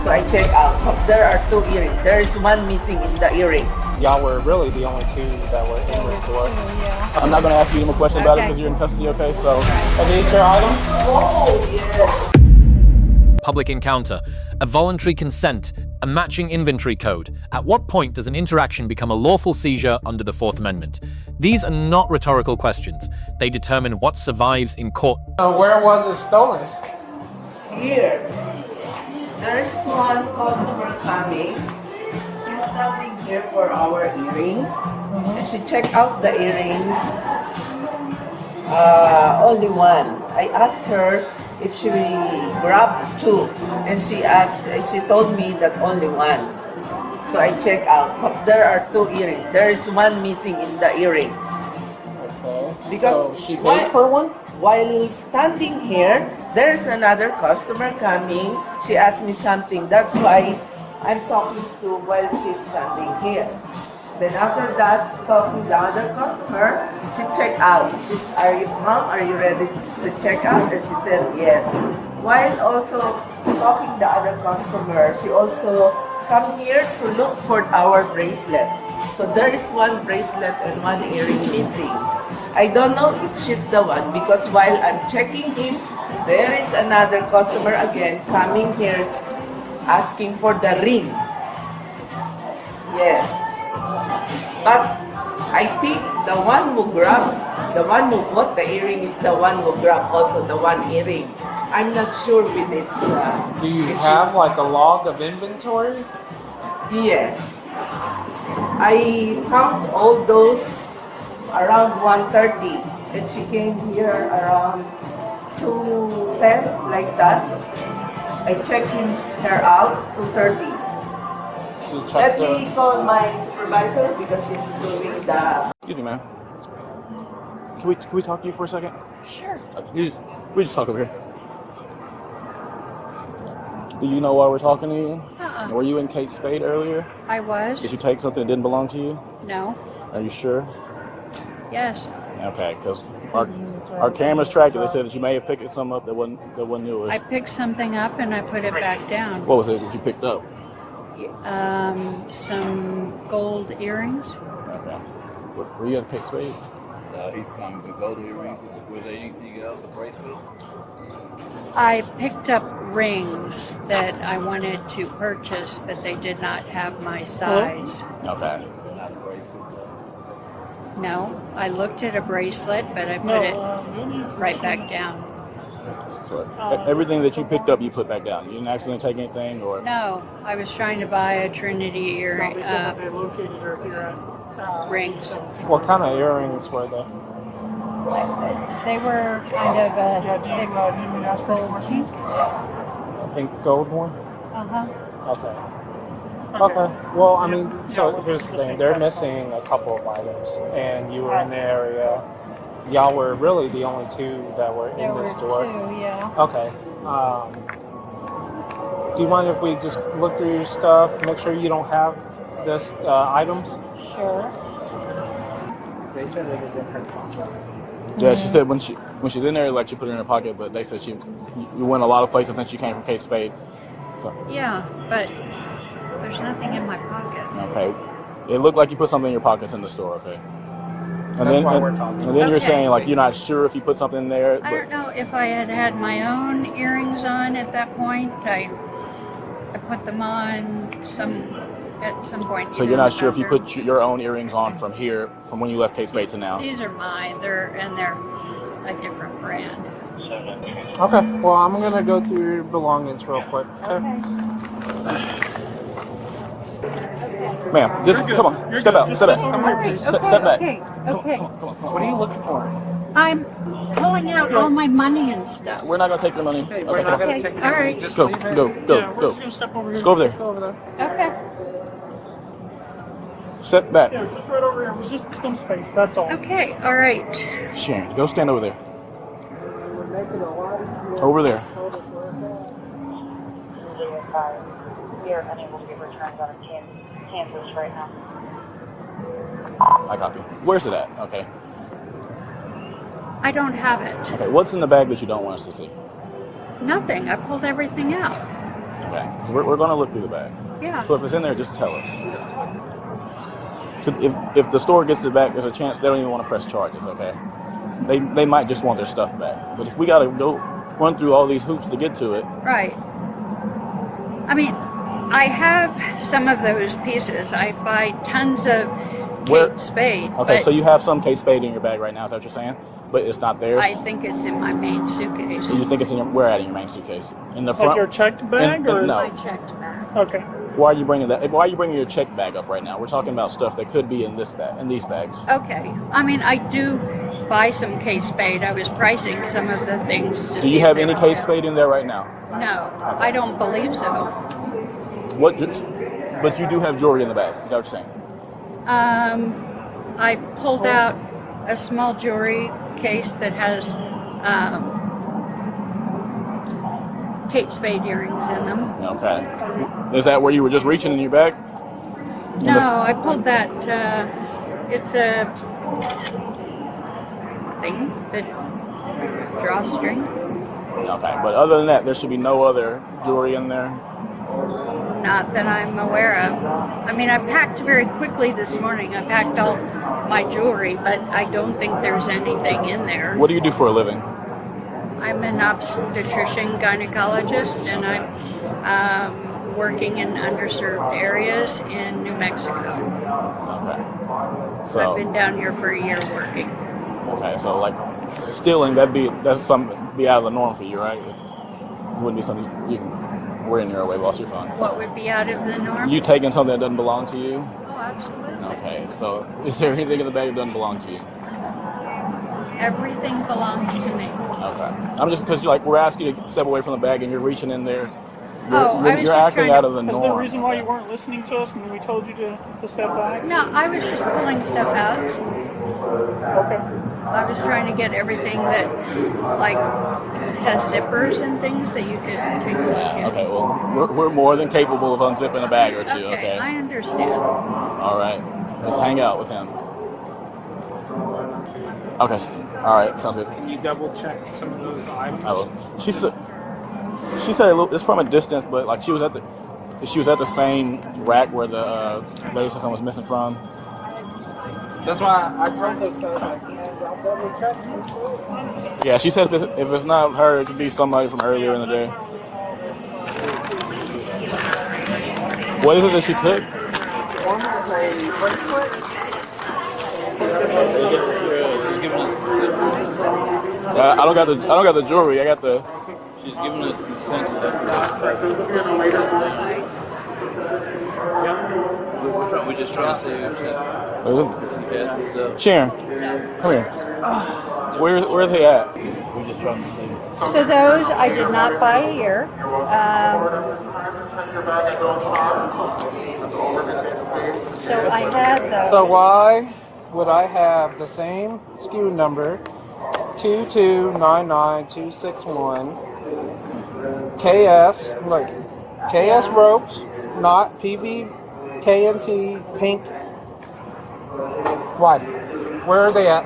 So I check out. There are 2 earrings. There is one missing in the earrings. Y'all were really the only 2 that were in the store. Yeah. I'm not going to ask you any more questions about it because you're in custody, okay? So, are these your items? Oh, yes. Public encounter, a voluntary consent, a matching inventory code. At what point does an interaction become a lawful seizure under the 4th Amendment? These are not rhetorical questions. They determine what survives in court. So where was it stolen? Here. There's one customer coming. She's standing here for our earrings. And she checked out the earrings. Only one. I asked her if she grabbed 2. And she told me that only one. So I check out. But there are 2 earrings. There is one missing in the earrings. Okay. Because so she paid for one? While standing here, there's another customer coming. She asked me something. That's why I'm talking to while she's standing here. Then after that, talking to the other customer, she checked out. Mom, are you ready to check out? And she said, yes. While also talking to the other customer, she also come here to look for our bracelet. So there is one bracelet and one earring missing. I don't know if she's the one because while I'm checking in, there is another customer again coming here asking for the ring. Yes. But I think the one who bought the earring is the one who grabbed also the one earring. I'm not sure with this. Do you have like a log of inventory? Yes. I count all those around 1:30 and she came here around 2:10 like that. I checked her out 2:30. Let me call my supervisor because she's doing the... Excuse me, ma'am. Can we talk to you for a second? Sure. We just talk over here. Do you know why we're talking to you? Were you in Kate Spade earlier? I was. Did you take something that didn't belong to you? No. Are you sure? Yes. Okay, because our cameras tracked it. They said that you may have picked some up that wasn't yours. I picked something up and I put it back down. What was it that you picked up? Some gold earrings. Okay. Were you at Kate Spade? He's coming with gold earrings. Was there anything else? A bracelet? I picked up rings that I wanted to purchase, but they did not have my size. Okay. Not a bracelet. No, I looked at a bracelet, but I put it right back down. So everything that you picked up, you put back down. You didn't accidentally take anything, or No, I was trying to buy a Trinity earring rings. what kind of earrings were they? They were kind of a thick gold chain. I think the gold one. Uh-huh. Okay. Well, I mean, so here's the thing. They're missing a couple of items, and you were in the area. Y'all were really the only 2 that were There in the were store. 2, yeah. Okay. Do you mind if we just look through your stuff, make sure you don't have this items? Sure. They said it was in her pocket. Yeah, she said when she's in there, like she put it in her pocket. But they said you went a lot of places since you came from Kate Spade. So. Yeah, but there's nothing in my pockets. Okay. It looked like you put something in your pockets in the store. Okay. And That's why we're talking. And then you're Okay. saying like you're not sure if you put something in there. I don't know if I had had my own earrings on at that point. I put them on at some point. So you're not sure if you put your own earrings on from here, from when you left Kate Spade to now. These are mine. They're a different brand. Okay. Well, I'm gonna go through your belongings real quick. Okay. Ma'am, just come on. Step out. Step back. Step back. Okay. Come on. What are you looking for? I'm pulling out all my money and stuff. We're not gonna take your money. Hey, we're not going to take all right. Just Go. leave it. Go. We're just going to step over here. Let's go over there. Just go over there. Okay. Step back. Yeah, just right over here. It was just some space, that's all. Okay. All right. Sharon, go stand over there. Over there. We are unable to give returns on Kansas right now. I copy. Where's it at? Okay. I don't have it. Okay. What's in the bag that you don't want us to see? Nothing. I pulled everything out. Okay. So we're going to look through the bag. Yeah. So if it's in there, just tell us. 'Cause if the store gets it back, there's a chance they don't even want to press charges, okay? They might just want their stuff back. But if we got to go run through all these hoops to get to it. Right. I mean, I have some of those pieces. I buy tons of Kate Spade. Okay, so you have some Kate Spade in your bag right now, is that what you're saying? But it's not theirs? I think it's in my main suitcase. So you think it's in where at in your main suitcase? In the front? Like your checked bag? Or no. My checked bag. Okay. Why are you bringing that? Why are you bringing your check bag up right now? We're talking about stuff that could be in this bag, in these bags. Okay. I mean, I do buy some Kate Spade. I was pricing some of the things. Do you have any Kate Spade in there right now? No, I don't believe so. What? But you do have jewelry in the bag. Is that what you're saying? I pulled out a small jewelry case that has Kate Spade earrings in them. Okay. Is that where you were just reaching in your bag? No, I pulled that. It's a thing that drawstring. Okay, but other than that, there should be no other jewelry in there. Not that I'm aware of. I mean, I packed very quickly this morning. I packed all my jewelry, but I don't think there's anything in there. What do you do for a living? I'm an obstetrician gynecologist, and I'm working in underserved areas in New Mexico. Okay. So I've been down here for a year working. Okay, so like stealing, that's something be out of the norm for you, right? It wouldn't be something you can. We're in your way, boss. You're fine. What would be out of the norm? You taking something that doesn't belong to you? Oh, absolutely. Okay, so is there anything in the bag that doesn't belong to you? Everything belongs to me. Okay. I'm just because we're asking you to step away from the bag and you're reaching in there. You're acting out of the Is norm. there a reason why you weren't listening to us when we told you to step back? No, I was just pulling stuff out. Okay. I was trying to get everything that, like, has zippers and things that you could take a look at. Okay, well, we're more than capable of unzipping a bag or two, okay? I understand. All right. Let's hang out with him. Okay. All right, sounds good. Can you double check some of those items? I will. She said it's from a distance, but like she was at the same rack where the lady said someone was missing from. That's why I told those guys, like, I'll double check. Yeah, she says if it's not her, it could be somebody from earlier in the day. What is it that she took? One was a bracelet. She's giving us consent. I don't got the jewelry. I got the. She's giving us consent to that. We're just trying to see if she has the stuff. Sharon, come here. Where are they at? We're just trying to see. So those I did not buy here. So I had those. So why would I have the same SKU number, 2299261, KS, like KS ropes, not PV, KMT, pink. Why? Where are they at?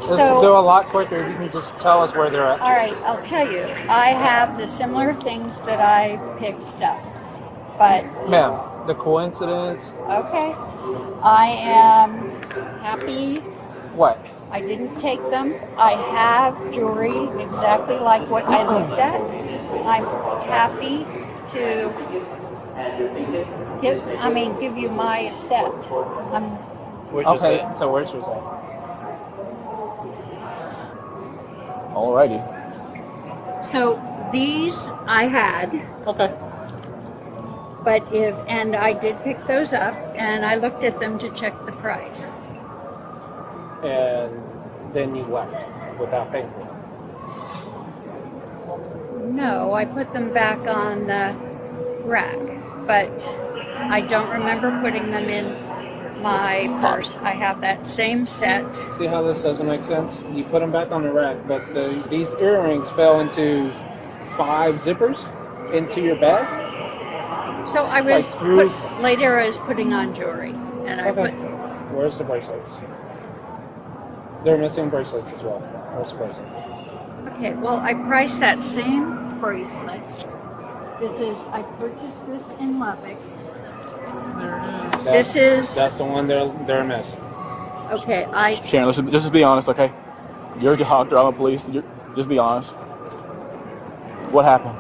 Let's do a lot quicker. You can just tell us where they're at. All right, I'll tell you. I have the similar things that I picked up, but Ma'am, the coincidence. okay. I am happy. What? I didn't take them. I have jewelry exactly like what I looked at. I'm happy to give you my set. Okay, so where's yours at? Alrighty. So these I had. Okay. But and I did pick those up, and I looked at them to check the price. And then you left without paying for them. No, I put them back on the rack, but I don't remember putting them in my purse. I have that same set. See how this doesn't make sense? You put them back on the rack, but these earrings fell into 5 zippers into your bag? So I was later I was putting on jewelry, and I put. Where's the bracelets? They're missing bracelets as well. Where's the bracelet? Okay, well I priced that same bracelet I purchased this in Lubbock. That's, This is, that's the one they're missing. okay, Sharon, let's just be honest, okay? You're a doctor, I'm a police. Just be honest. What happened?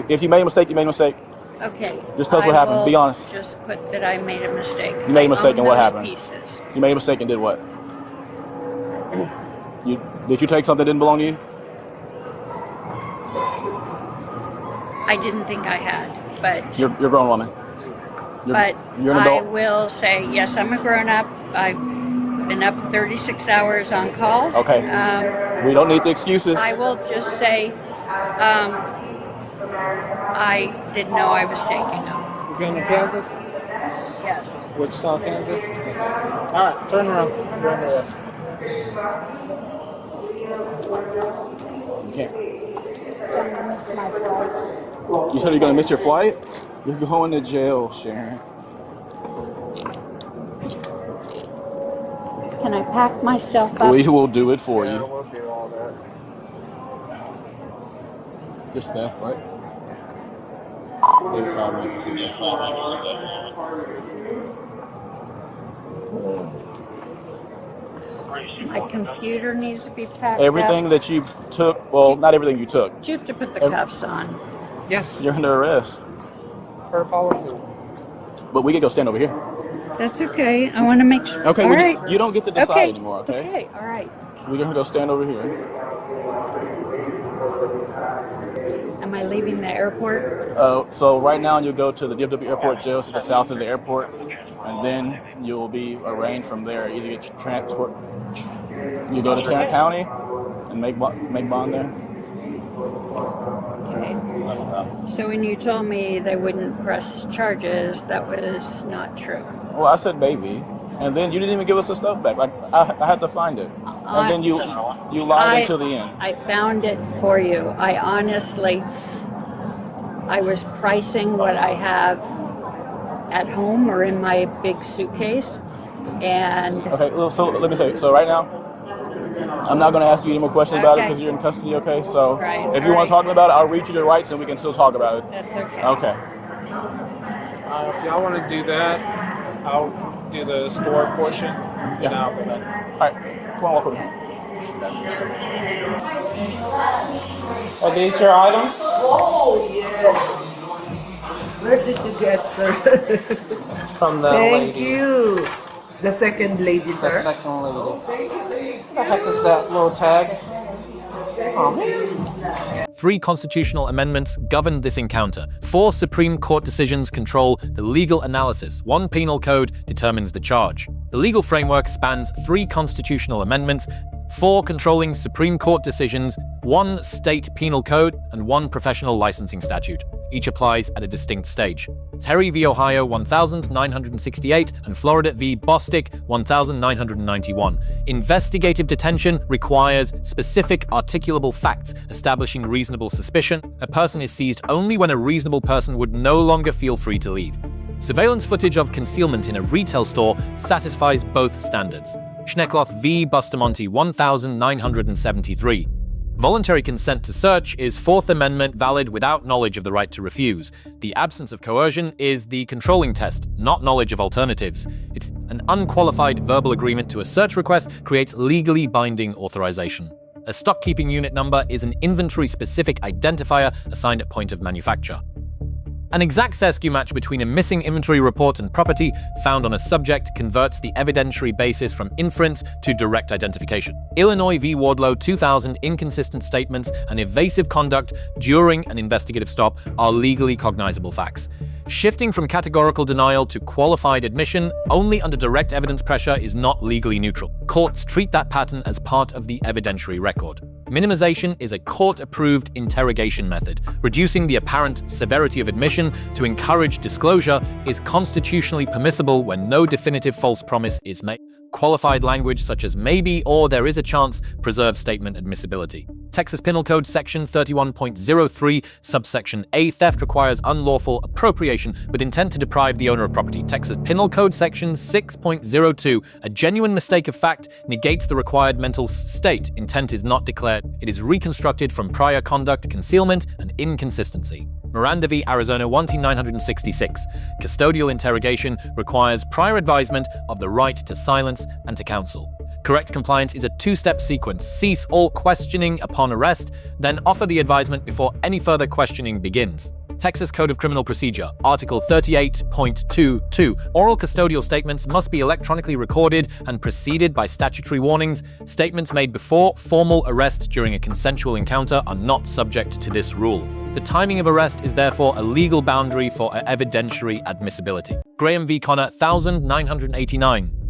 If you made a mistake, you made a mistake. okay. Just tell us what happened. Be honest. Just put that I made a mistake. You made a mistake, I and what own those happened? Pieces. You made a mistake and did what? Did you take something that didn't belong to you? I didn't think I had, but You're a grown woman. You're an I adult. will say yes. I'm a grown up. I've been up 36 hours on call. Okay. We don't need the excuses. I will just say, I didn't know I was taking them. You going to Kansas? Yes. Wichita, Kansas? All right, turn around. You're under arrest. You can't. You said you're going to miss your flight? You're going to jail, Sharon. Can I pack myself up? We will do it for Yeah, you. we'll do all that. Just theft, right? Maybe 5 minutes to get My computer needs to be packed Everything up. that you took, well, not everything you took. Do you have to put the cuffs on? Yes, You're under arrest. per policy. But we can go stand over here. That's okay. I want to make sure. Okay, All right. you don't get to decide Okay. anymore, okay? Okay. All right. We're going to go stand over here. Am I leaving the airport? So right now you'll go to the DFW Airport jail to the south of the airport, and then you'll be arraigned from there. Either get your transport, you go to Tarrant County and make bond there. Okay. So when you told me they wouldn't press charges, that was not true. Well, I said baby, and then you didn't even give us the stuff back. Like I had to find it, and then you lied until the end. I found it for you. I was pricing what I have at home or in my big suitcase, and Okay, well, so let me say. So right now, I'm not going to ask you any more questions about it Okay. because you're in custody. Okay, so Right, if you all want to right. talk about it, I'll read you your rights, and we can still talk about it. that's okay. Okay. If y'all want to do that, I'll do the store portion. Yeah. And I'll go back. All right, come on, walk with me. Are these your items? Oh, yes. Where did you get, sir? From the Thank lady. you. The second lady, The sir. second lady. What the heck is that little tag? Oh, 3 constitutional amendments govern this encounter. 4 Supreme Court decisions control the legal analysis. 1 penal code determines the charge. The legal framework spans 3 constitutional amendments, 4 controlling Supreme Court decisions, 1 state penal code, and 1 professional licensing statute. Each applies at a distinct stage. Terry v. Ohio 1968 and Florida v. Bostick 1991. Investigative detention requires specific articulable facts establishing reasonable suspicion. A person is seized only when a reasonable person would no longer feel free to leave. Surveillance footage of concealment in a retail store satisfies both standards. Schneckloth v. Bustamante 1973. Voluntary consent to search is Fourth Amendment valid without knowledge of the right to refuse. The absence of coercion is the controlling test, not knowledge of alternatives. It's an unqualified verbal agreement to a search request creates legally binding authorization. A stock keeping unit number is an inventory-specific identifier assigned at point of manufacture. An exact SKU match between a missing inventory report and property found on a subject converts the evidentiary basis from inference to direct identification. Illinois v. Wardlow 2000 inconsistent statements and evasive conduct during an investigative stop are legally cognizable facts. Shifting from categorical denial to qualified admission only under direct evidence pressure is not legally neutral. Courts treat that pattern as part of the evidentiary record. Minimization is a court-approved interrogation method. Reducing the apparent severity of admission to encourage disclosure is constitutionally permissible when no definitive false promise is made. Qualified language such as maybe or there is a chance preserves statement admissibility. Texas Penal Code Section 31.03, subsection A, theft requires unlawful appropriation with intent to deprive the owner of property. Texas Penal Code Section 6.02, a genuine mistake of fact negates the required mental state. Intent is not declared. It is reconstructed from prior conduct, concealment, and inconsistency. Miranda v. Arizona 19966. Custodial interrogation requires prior advisement of the right to silence and to counsel. Correct compliance is a two-step sequence. Cease all questioning upon arrest, then offer the advisement before any further questioning begins. Texas Code of Criminal Procedure, Article 38.22. Oral custodial statements must be electronically recorded and preceded by statutory warnings. Statements made before formal arrest during a consensual encounter are not subject to this rule. The timing of arrest is therefore a legal boundary for evidentiary admissibility. Graham v. Connor, 1989.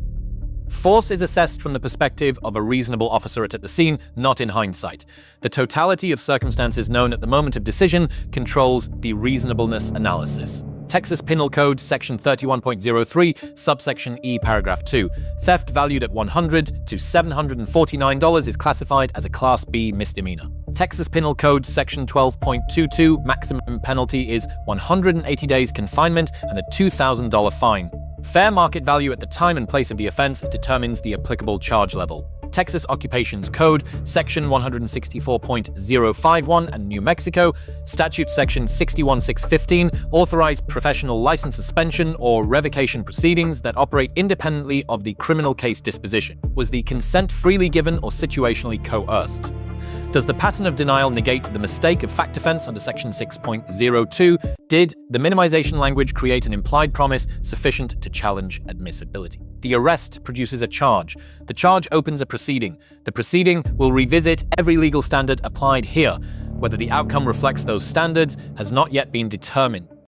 Force is assessed from the perspective of a reasonable officer at the scene, not in hindsight. The totality of circumstances known at the moment of decision controls the reasonableness analysis. Texas Penal Code, Section 31.03, subsection E, paragraph 2. Theft valued at $100 to $749 is classified as a Class B misdemeanor. Texas Penal Code, Section 12.22, maximum penalty is 180 days confinement and a $2,000 fine. Fair market value at the time and place of the offense determines the applicable charge level. Texas Occupations Code, Section 164.051 and New Mexico, Statute Section 61615 authorize professional license suspension or revocation proceedings that operate independently of the criminal case disposition. Was the consent freely given or situationally coerced? Does the pattern of denial negate the mistake of fact offense under Section 6.02? Did the minimization language create an implied promise sufficient to challenge admissibility? The arrest produces a charge. The charge opens a proceeding. The proceeding will revisit every legal standard applied here. Whether the outcome reflects those standards has not yet been determined.